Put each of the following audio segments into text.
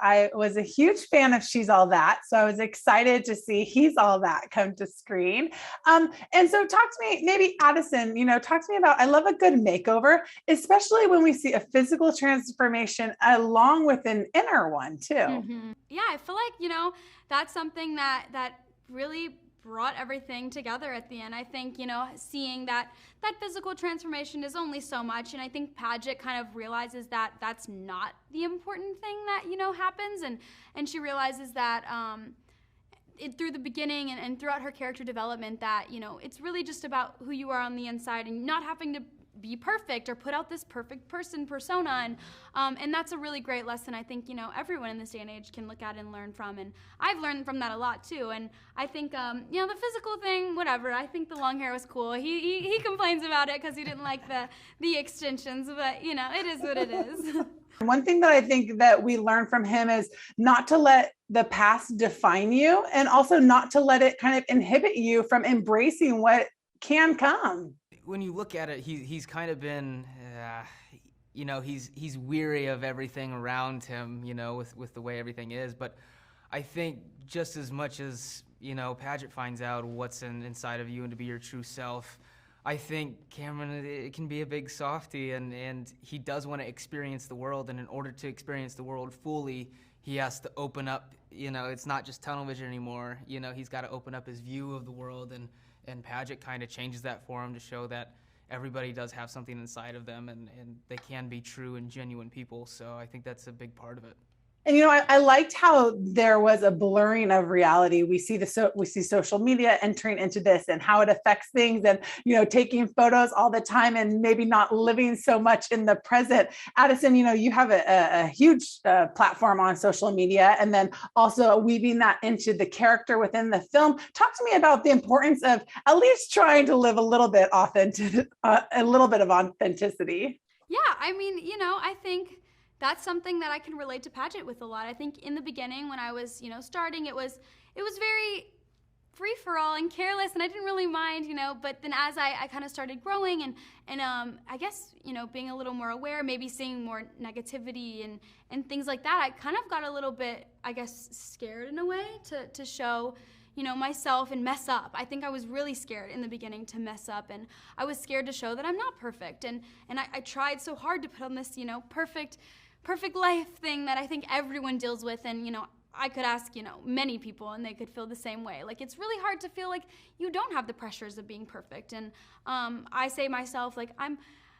I was a huge fan of She's All That. So I was excited to see He's All That come to screen. And so talk to me, maybe Addison, talk to me about, I love a good makeover, especially when we see a physical transformation along with an inner one too. Yeah, I feel like, that's something that really brought everything together at the end. I think, seeing that physical transformation is only so much, and I think Paget kind of realizes that that's not the important thing that, happens, and she realizes that through the beginning and throughout her character development that, it's really just about who you are on the inside and not having to be perfect or put out this perfect person persona, and that's a really great lesson I think everyone in this day and age can look at and learn from, and I've learned from that a lot too. And I think the physical thing, whatever, I think the long hair was cool. He complains about it because he didn't like the extensions, but it is what it is. One thing that I think that we learn from him is not to let the past define you, and also not to let it kind of inhibit you from embracing what can come. When you look at it, he's kind of been, he's weary of everything around him, with the way everything is. But I think just as much as, Paget finds out what's inside of you and to be your true self, I think Cameron, it can be a big softie, and he does want to experience the world. And in order to experience the world fully, he has to open up, it's not just tunnel vision anymore. He's got to open up his view of the world, and Paget kind of changes that for him to show that everybody does have something inside of them, and they can be true and genuine people. So I think that's a big part of it. And I liked how there was a blurring of reality. We see social media entering into this and how it affects things, and taking photos all the time and maybe not living so much in the present. Addison, you have a huge platform on social media, and then also weaving that into the character within the film. Talk to me about the importance of at least trying to live a little bit authentic, a little bit of authenticity. Yeah, I mean, I think that's something that I can relate to Paget with a lot. I think in the beginning when I was, starting, it was very free for all and careless, and I didn't really mind, but then as I kind of started growing and I guess, being a little more aware, maybe seeing more negativity and things like that, I kind of got a little bit, I guess, scared in a way to show myself and mess up. I think I was really scared in the beginning to mess up, and I was scared to show that I'm not perfect, and I tried so hard to put on this, perfect life thing that I think everyone deals with, and I could ask many people and they could feel the same way. Like, it's really hard to feel like you don't have the pressures of being perfect, and I say myself, like, I'm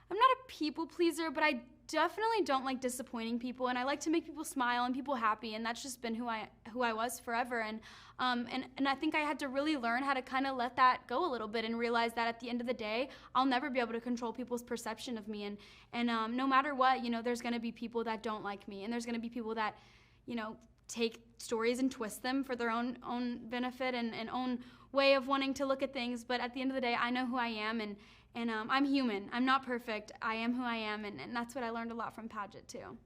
not a people pleaser, but I definitely don't like disappointing people, and I like to make people smile and people happy, and that's just been who I was forever. And I think I had to really learn how to kind of let that go a little bit and realize that at the end of the day, I'll never be able to control people's perception of me, and no matter what, there's going to be people that don't like me, and there's going to be people that take stories and twist them for their own benefit and own way of wanting to look at things. But at the end of the day, I know who I am, and I'm human. I'm not perfect. I am who I am, and that's what I learned a lot from Paget too.